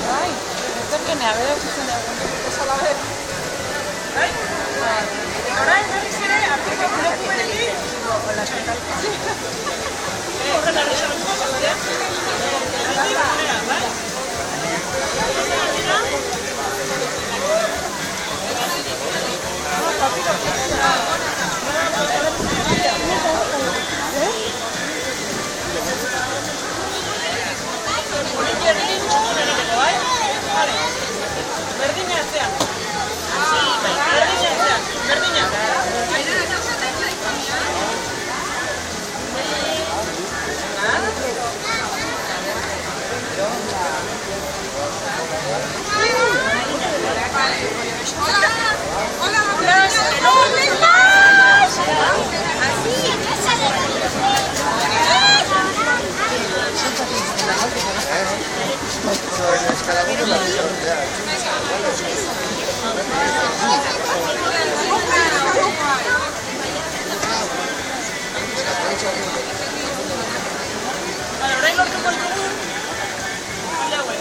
Bai, etorkenea, bera ikusten dugu. Esala ber. Bai? Orain berriz ere, arteko dokumentik. Horren arrezamentuko zatea. Orain lortuko ditugu pila hauek.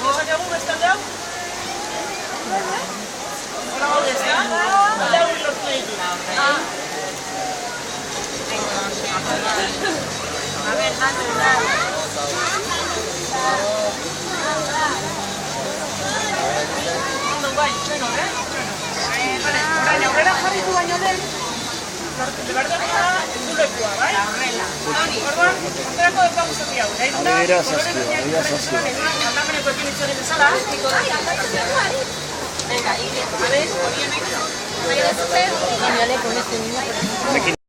Dezakegu beste alde hau? Hola gaude, ezta? Pila hauek lortu ditu. A ver, bai, txeno, Orain aurrera jarritu baino lehen, Lebardonia endulekua, bai? Orduan, aterako daukagu zati hau. Adibera zazkio. Aldameneko ekinitzoren bezala. Venga, a ver, horienek. Baina dezute, con este niño, por ejemplo.